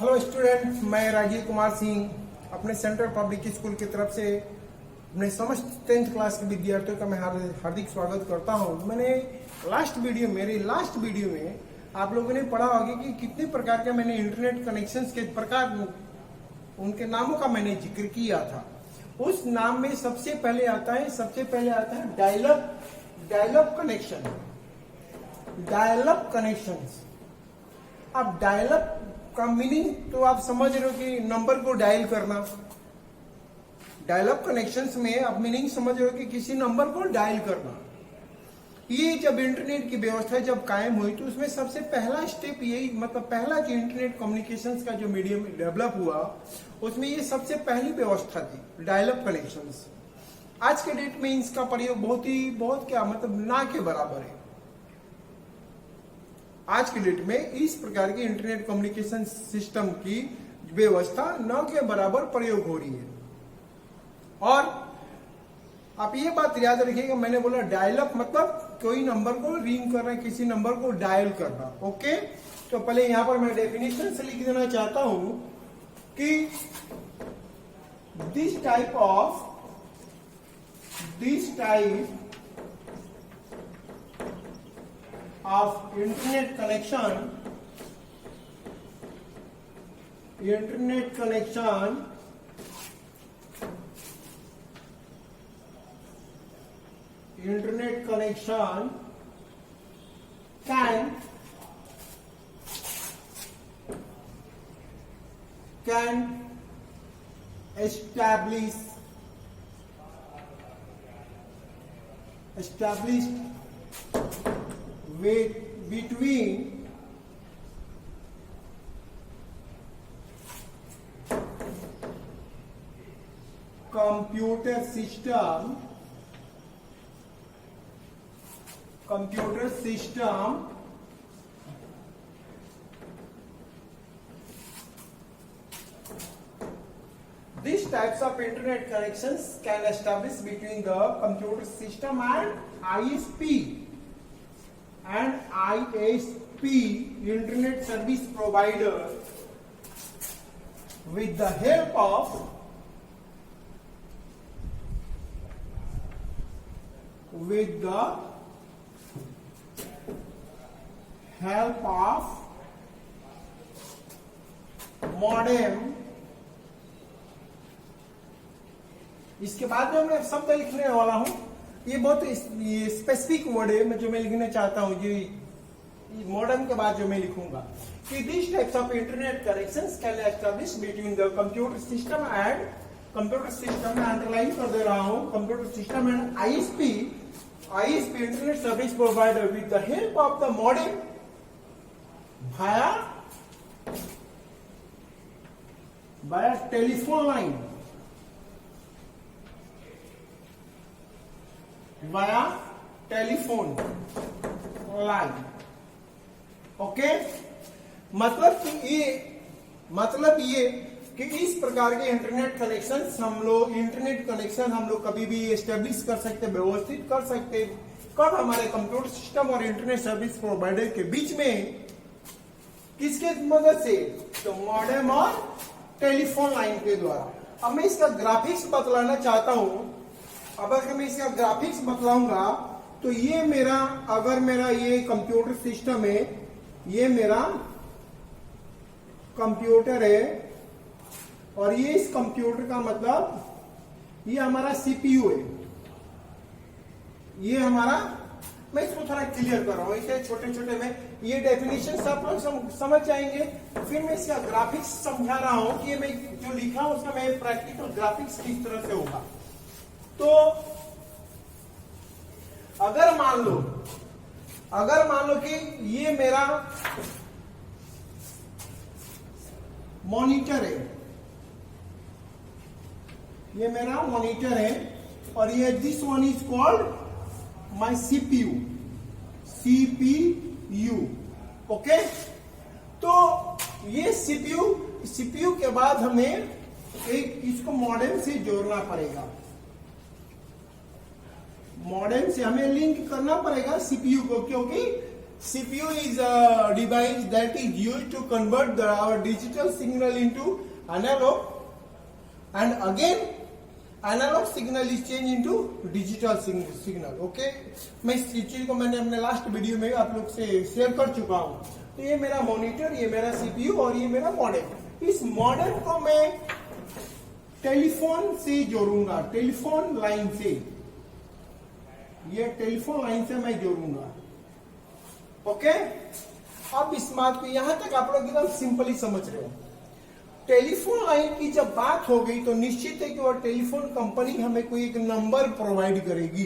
Hello student, मैं राजीव कुमार सिंह अपने central public school की तरफ से अपने समस्त 10th क्लास के विद्यार्थियों का मैं हार्दिक स्वागत करता हूं। मैंने मेरी लास्ट वीडियो में आप लोगों ने पढ़ा होगा कि कितने प्रकार के मैंने इंटरनेट कनेक्शंस के प्रकार उनके नामों का मैंने जिक्र किया था। उस नाम में सबसे पहले आता है डायल-अप कनेक्शंस। अब डायल-अप का मीनिंग तो आप समझ रहे हो कि नंबर को डायल करना। डायल-अप कनेक्शंस में आप मीनिंग समझ रहे हो कि किसी नंबर को डायल करना। ये जब इंटरनेट की व्यवस्था जब कायम हुई तो उसमें सबसे पहला स्टेप यही, मतलब पहला जो इंटरनेट कम्युनिकेशंस का जो मीडियम डेवलप हुआ उसमें ये सबसे पहली व्यवस्था थी डायल-अप कनेक्शंस। आज के डेट में इसका प्रयोग बहुत क्या मतलब ना के बराबर है। आज के डेट में इस प्रकार के इंटरनेट कम्युनिकेशन सिस्टम की व्यवस्था न के बराबर प्रयोग हो रही है। और आप ये बात याद रखिएगा, मैंने बोला डायल अप मतलब कोई नंबर को रिंग करना, किसी नंबर को डायल करना। ओके, तो पहले यहां पर मैं डेफिनेशन से लिख देना चाहता हूं कि this type of internet connection can establish between computer system these types of internet connections can establish between the computer system and ISP internet service provider with the help of modem। इसके बाद में मैं शब्द लिखने वाला हूं, ये बहुत स्पेसिफिक वर्ड है जो मैं लिखना चाहता हूं। ये मॉडर्न के बाद जो मैं लिखूंगा कि this types of internet connections can establish between the computer system में अंडरलाइन कर दे रहा हूं, computer system and ISP internet service provider with the help of the modem via telephone line. Okay, मतलब ये कि इस प्रकार के इंटरनेट कनेक्शन हम लोग कभी भी एस्टेब्लिश कर सकते, व्यवस्थित कर सकते कब हमारे कंप्यूटर सिस्टम और इंटरनेट सर्विस प्रोवाइडर के बीच में, किसके मदद से, तो मॉडेम और टेलीफोन लाइन के द्वारा। अब मैं इसका ग्राफिक्स बतलाना चाहता हूं। अब अगर मैं इसका ग्राफिक्स बतलाऊंगा तो ये मेरा ये कंप्यूटर सिस्टम है, ये मेरा कंप्यूटर है और ये इस कंप्यूटर का मतलब ये हमारा सीपीयू है। ये हमारा, मैं इसको थोड़ा क्लियर कर रहा हूं, इसे छोटे में ये डेफिनेशन आप लोग समझ जाएंगे। फिर मैं इसका ग्राफिक्स समझा रहा हूं कि ये मैं जो लिखा हूं उसका मैं प्रैक्टिकल ग्राफिक्स किस तरह से होगा। तो अगर मान लो कि ये मेरा मॉनिटर है, और ये this one is called my CPU. Okay, तो ये सीपीयू के बाद हमें इसको मॉडेम से जोड़ना पड़ेगा। मॉडेम से हमें लिंक करना पड़ेगा सीपीयू को, क्योंकि CPU is a device that is used to convert our digital signal into analog, and again analog signal is change into digital signal. Okay, मैं इस चीज को मैंने अपने लास्ट वीडियो में आप लोग से शेयर कर चुका हूं। तो ये मेरा मॉनिटर, ये मेरा सीपीयू और ये मेरा मॉडेम। इस मॉडेम को मैं टेलीफोन से जोड़ूंगा, टेलीफोन लाइन से, ये टेलीफोन लाइन से मैं जोड़ूंगा। ओके, अब इस बात को यहां तक आप लोग एकदम सिंपली समझ रहे हो। टेलीफोन लाइन की जब बात हो गई तो निश्चित है कि वो टेलीफोन कंपनी हमें कोई एक नंबर प्रोवाइड करेगी।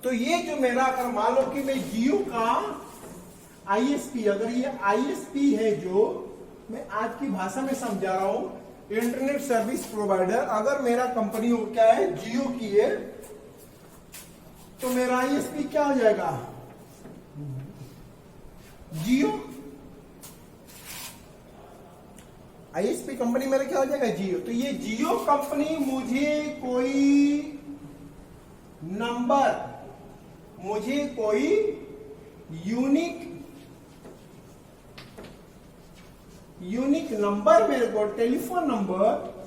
तो ये जो मेरा, अगर मान लो कि मैं जियो का आईएसपी, अगर ये आईएसपी है, जो मैं आज की भाषा में समझा रहा हूं, इंटरनेट सर्विस प्रोवाइडर, अगर मेरा कंपनी क्या है, जियो की है, तो मेरा आईएसपी क्या हो जाएगा, जियो। आईएसपी कंपनी मेरा क्या हो जाएगा, जियो। तो ये जियो कंपनी मुझे कोई नंबर, मुझे कोई यूनिक नंबर, मेरे को टेलीफोन नंबर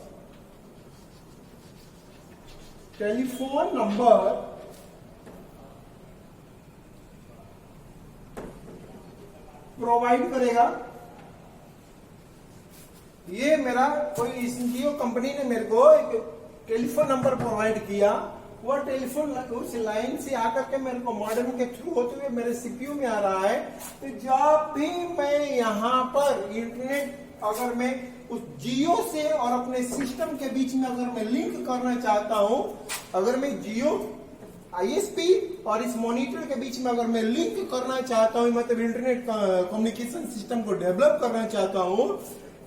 प्रोवाइड करेगा। ये मेरा कोई जियो कंपनी ने मेरे को एक टेलीफोन नंबर प्रोवाइड किया, वो टेलीफोन उस लाइन से आकर के मेरे को मॉडेम के थ्रू होते हुए मेरे सीपीयू में आ रहा है। तो जब भी मैं यहाँ पर इंटरनेट, अगर मैं उस जियो से और अपने सिस्टम के बीच में अगर मैं लिंक करना चाहता हूं, अगर मैं जियो आईएसपी और इस मॉनिटर के बीच में अगर मैं लिंक करना चाहता हूं, मतलब इंटरनेट कम्युनिकेशन सिस्टम को डेवलप करना चाहता हूं,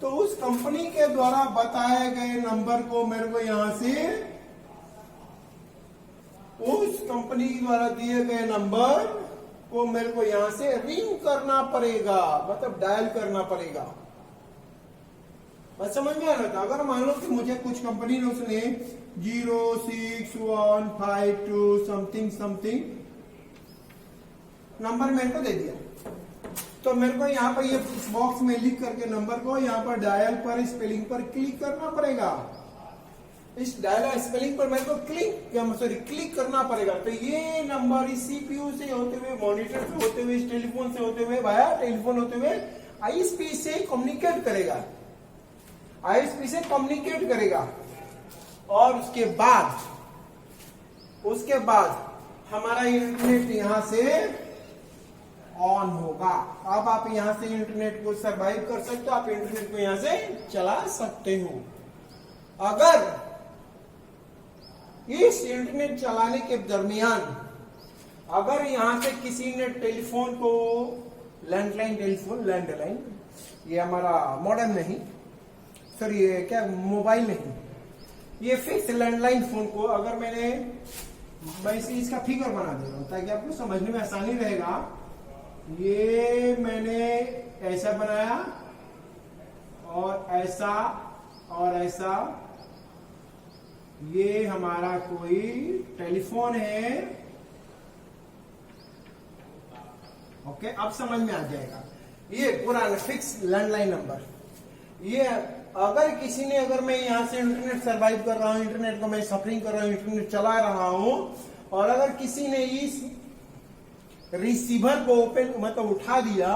तो उस कंपनी के द्वारा बताए गए नंबर को मेरे को यहां से, उस कंपनी द्वारा दिए गए नंबर को मेरे को यहां से रिंग करना पड़ेगा, मतलब डायल करना पड़ेगा। बस समझ में आ रहा था। अगर मान लो कि मुझे कुछ कंपनी ने उसने 06152 समथिंग नंबर मेरे को दे दिया, तो मेरे को यहाँ पर ये इस बॉक्स में लिख करके नंबर को यहाँ पर डायल पर स्पेलिंग पर क्लिक करना पड़ेगा। इस डायल स्पेलिंग पर मेरे को क्लिक करना पड़ेगा। तो ये नंबर इस सीपीयू से होते हुए, मॉनिटर से होते हुए, इस टेलीफोन से होते हुए, वाया टेलीफोन होते हुए आईएसपी से कम्युनिकेट करेगा, आईएसपी से कम्युनिकेट करेगा। और उसके बाद हमारा इंटरनेट यहां से ऑन होगा। अब आप यहां से इंटरनेट को सरवाइव कर सकते हो, आप इंटरनेट को यहां से चला सकते हो। अगर इस इंटरनेट चलाने के दरमियान अगर यहां से किसी ने टेलीफोन को, लैंडलाइन, ये हमारा मॉडेम नहीं, सॉरी ये क्या, मोबाइल नहीं, ये फिक्स लैंडलाइन फोन को अगर मैं इसका फिगर बना दे रहा हूं ताकि आपको समझने में आसानी रहेगा। ये मैंने ऐसा बनाया और ऐसा और ऐसा, ये हमारा कोई टेलीफोन है। ओके, अब समझ में आ जाएगा। ये पूरा फिक्स लैंडलाइन नंबर, ये अगर किसी ने, अगर मैं यहां से इंटरनेट सर्वाइव कर रहा हूं, इंटरनेट को मैं सफरिंग कर रहा हूं, इंटरनेट चला रहा हूं, और अगर किसी ने इस रिसीवर को ओपन, मतलब उठा दिया,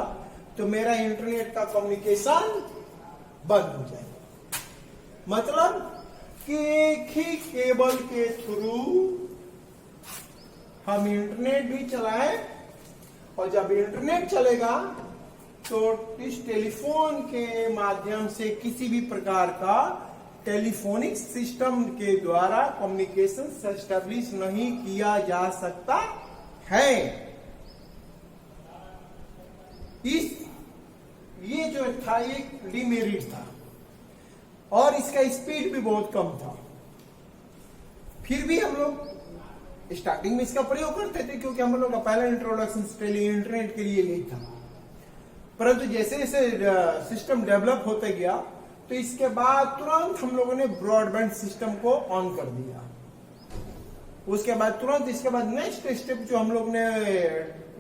तो मेरा इंटरनेट का कम्युनिकेशन बंद हो जाएगा। मतलब कि एक ही केबल के थ्रू हम इंटरनेट भी चलाएं, और जब इंटरनेट चलेगा तो इस टेलीफोन के माध्यम से किसी भी प्रकार का टेलीफोनिक सिस्टम के द्वारा कम्युनिकेशन एस्टेब्लिश नहीं किया जा सकता है। ये जो था, ये डिमेरिट था, और इसका स्पीड भी बहुत कम था। फिर भी हम लोग स्टार्टिंग में इसका प्रयोग करते थे, क्योंकि हम लोग का पहला इंट्रोडक्शन इंटरनेट के लिए यही था। परंतु जैसे जैसे सिस्टम डेवलप होते गया, तो इसके बाद तुरंत हम लोगों ने ब्रॉडबैंड सिस्टम को ऑन कर दिया। उसके बाद तुरंत इसके बाद नेक्स्ट स्टेप जो हम लोग ने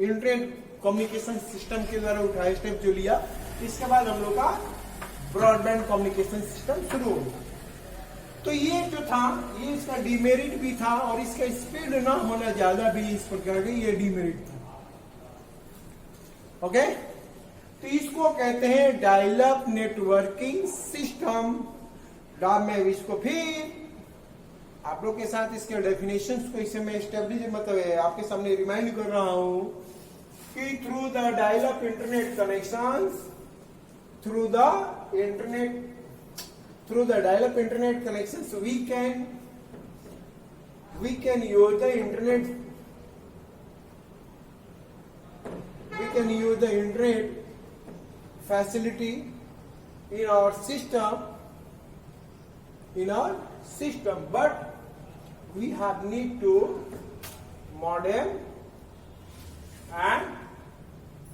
इंटरनेट कम्युनिकेशन सिस्टम के द्वारा उठाया स्टेप जो लिया, इसके बाद हम लोग का ब्रॉडबैंड कम्युनिकेशन सिस्टम शुरू हो गया। तो ये जो था ये इसका डिमेरिट भी था और इसका स्पीड ना होना ज्यादा भी इस प्रकार का ये डिमेरिट था। ओके, तो इसको कहते हैं डायल अप नेटवर्किंग सिस्टम। अब मैं इसको फिर आप लोग के साथ इसके डेफिनेशंस को इसे मैं एस्टेब्लिश मतलब आपके सामने रिमाइंड कर रहा हूं कि through the dial up internet connections, through the dial-up internet connections we can use the internet facility in our system, but we have need to modem, and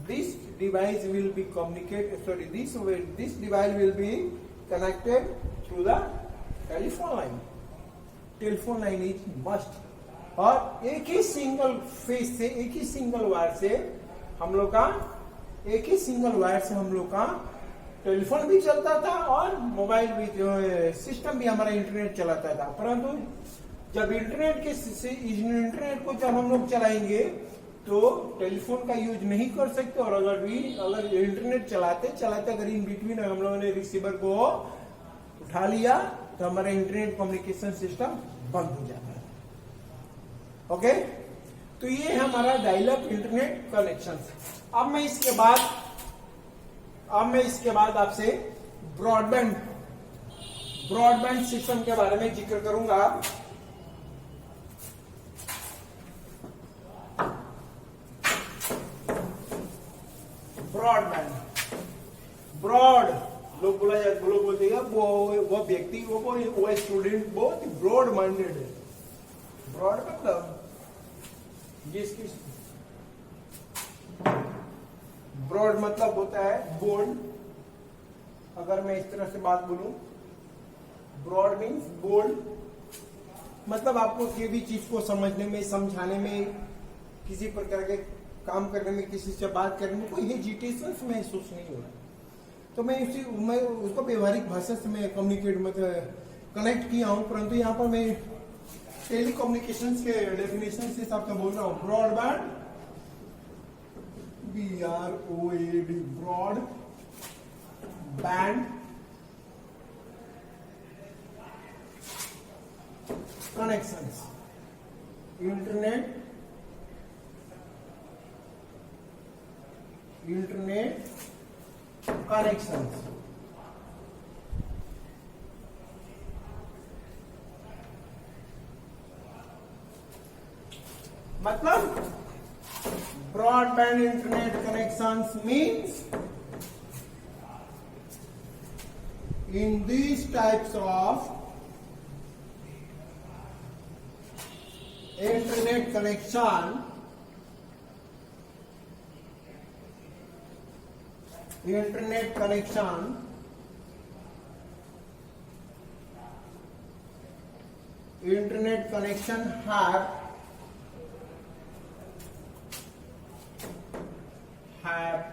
this device will be this device will be connected through the telephone line. Telephone line is must। और एक ही single phase से, एक ही single wire से हम लोग का telephone भी चलता था और मोबाइल भी जो सिस्टम भी हमारा इंटरनेट चलाता था। परंतु जब इंटरनेट को जब हम लोग चलाएंगे तो टेलीफोन का यूज नहीं कर सकते, और अगर इंटरनेट चलाते अगर इन बिटवीन हम लोगों ने रिसीवर को उठा लिया तो हमारा इंटरनेट कम्युनिकेशन सिस्टम बंद हो जाता है। ओके, तो ये हमारा डायल अप इंटरनेट कनेक्शन। अब मैं इसके बाद आपसे ब्रॉडबैंड सिस्टम के बारे में जिक्र करूंगा। ब्रॉड लोग बोलते हैं वो व्यक्ति वो स्टूडेंट बहुत ब्रॉड माइंडेड है। ब्रॉड मतलब जिसकी ब्रॉड मतलब होता है बोल्ड। अगर मैं इस तरह से बात बोलूं, ब्रॉड मीन्स बोल्ड, मतलब आपको किसी भी चीज को समझने में, समझाने में, किसी प्रकार के काम करने में, किसी से बात करने में कोई हेजिटेशन महसूस नहीं हो रहा। तो मैं उसको व्यवहारिक भाषा से मैं कनेक्ट किया हूं, परंतु यहाँ पर मैं टेली कम्युनिकेशन के डेफिनेशन से हिसाब से बोल रहा हूं। Broadband, BROAD, broadband connections, internet connections. मतलब broadband internet connections means in these types of internet connection, have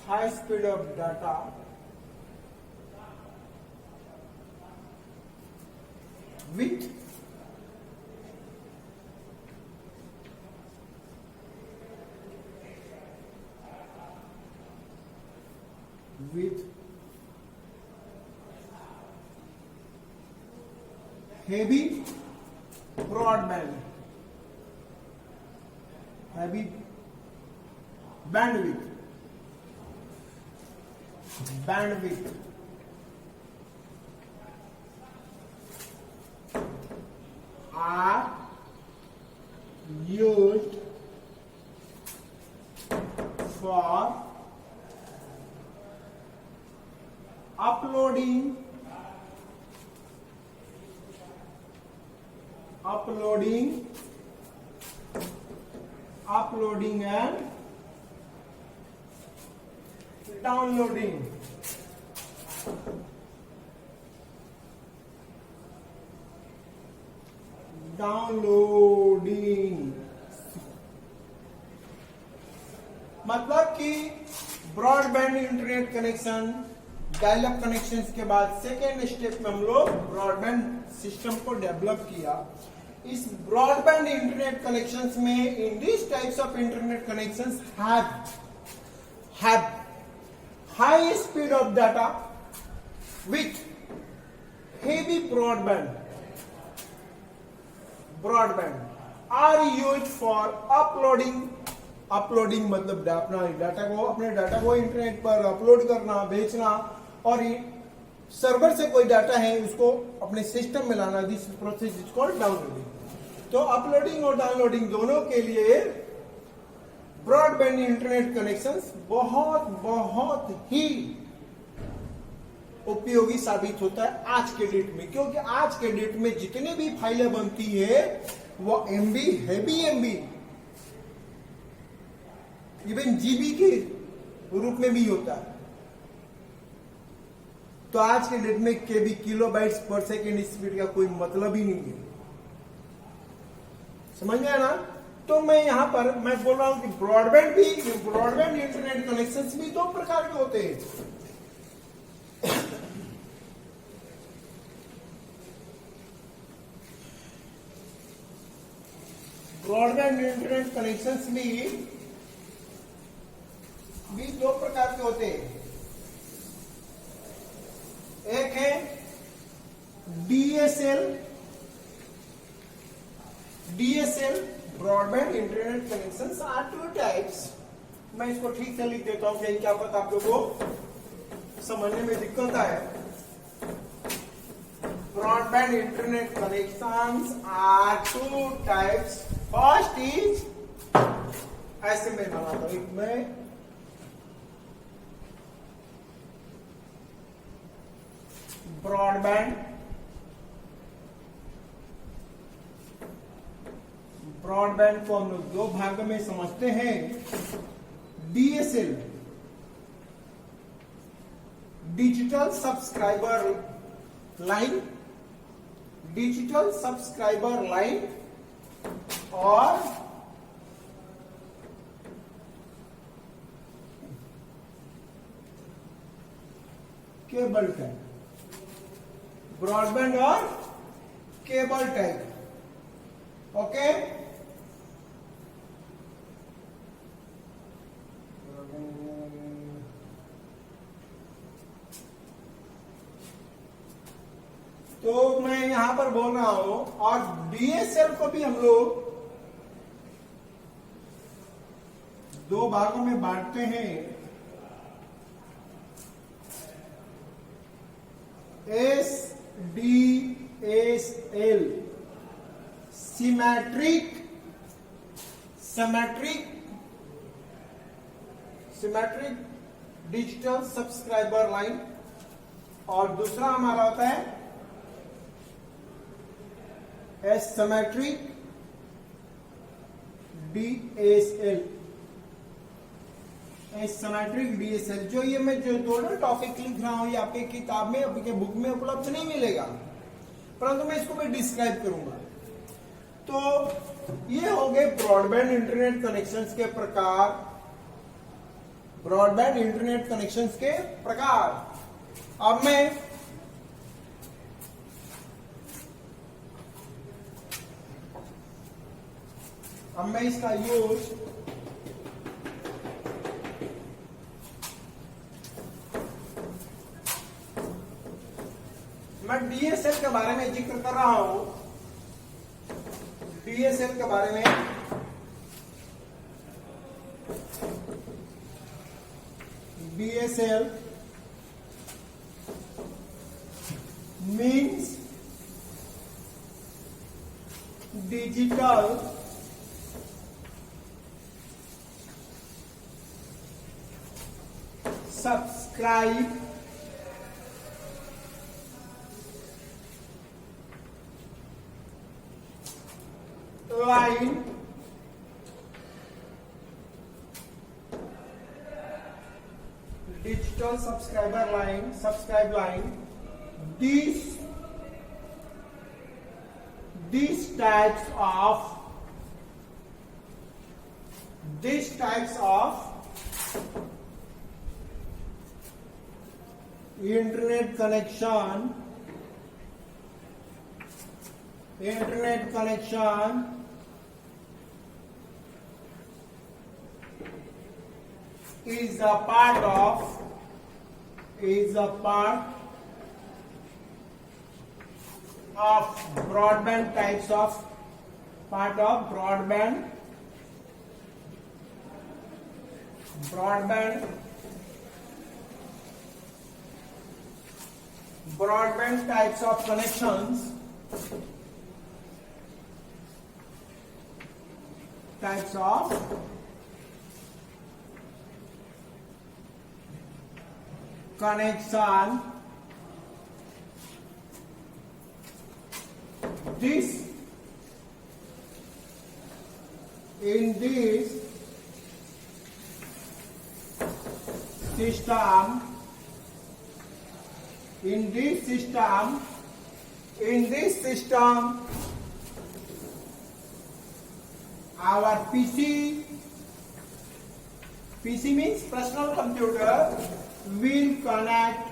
high speed of data with heavy bandwidth are used for uploading and downloading. मतलब कि broadband internet connection, dial-up connection के बाद second step में हम लोग broadband system को develop किया। इस ब्रॉडबैंड इंटरनेट कनेक्शंस में in this types of internet connections have high speed of data with heavy broadband are used for uploading मतलब अपने डाटा को इंटरनेट पर अपलोड करना, बेचना, और सर्वर से कोई डाटा है उसको अपने सिस्टम में लाना। This process is called downloading. तो अपलोडिंग और डाउनलोडिंग दोनों के लिए ब्रॉडबैंड इंटरनेट कनेक्शंस बहुत ही उपयोगी साबित होता है आज के डेट में, क्योंकि आज के डेट में जितनी भी फाइलें बनती है वो MB, heavy MB, even GB के रूप में भी होता है। तो आज के डेट में केबी, किलोबाइट्स पर सेकेंड स्पीड का कोई मतलब ही नहीं है। समझ में आया ना? तो मैं यहां पर मैं बोल रहा हूं कि ब्रॉडबैंड इंटरनेट कनेक्शंस भी दो प्रकार के होते हैं। ब्रॉडबैंड इंटरनेट कनेक्शंस भी दो प्रकार के होते हैं। एक है DSL broadband internet connections are two types. मैं इसको ठीक से लिख देता हूं, क्या पता आप लोगों को समझने में दिक्कत आए। Broadband internet connections are two types. First is, ऐसे मैं बनाता हूं, मैं ब्रॉडबैंड को हम लोग दो भाग में समझते हैं। डीएसएल, डिजिटल सब्सक्राइबर लाइन, और केबल टाइप। ब्रॉडबैंड और केबल टाइप। ओके, तो मैं यहां पर बोल रहा हूं, और डीएसएल को भी हम लोग दो भागों में बांटते हैं। SDSL, symmetric digital subscriber line, और दूसरा हमारा होता है एसिमेट्रिक डीएसएल। एसिमेट्रिक डीएसएल, जो ये मैं जो दोनों टॉपिक लिख रहा हूं, ये आपके किताब में, आपके बुक में उपलब्ध नहीं मिलेगा, परंतु मैं इसको मैं डिस्क्राइब करूंगा। तो ये हो गए ब्रॉडबैंड इंटरनेट कनेक्शंस के प्रकार। ब्रॉडबैंड इंटरनेट कनेक्शंस के प्रकार। अब मैं इसका यूज मैं डीएसएल के बारे में जिक्र कर रहा हूं। डीएसएल के बारे में DSL means digital subscribe line, digital subscribe line. These types of internet connection is a part of broadband types of broadband types of connections, connection. In this system, our PC means personal computer, will connect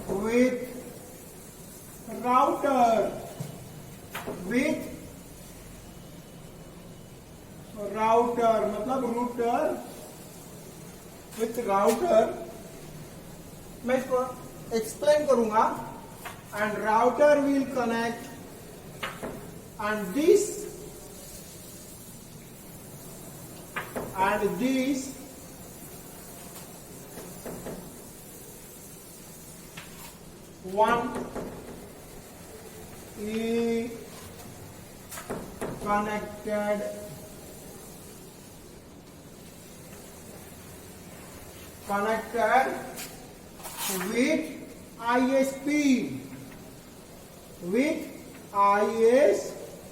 with router, मतलब router, with router मैं इसको explain करूंगा. And router will connect, and this one is connected with ISP,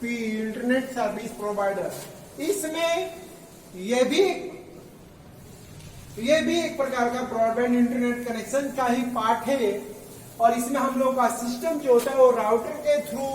internet service provider. इसमें ये भी एक प्रकार का ब्रॉडबैंड इंटरनेट कनेक्शन का ही पार्ट है. और इसमें हम लोग का सिस्टम जो होता है वो राउटर के थ्रू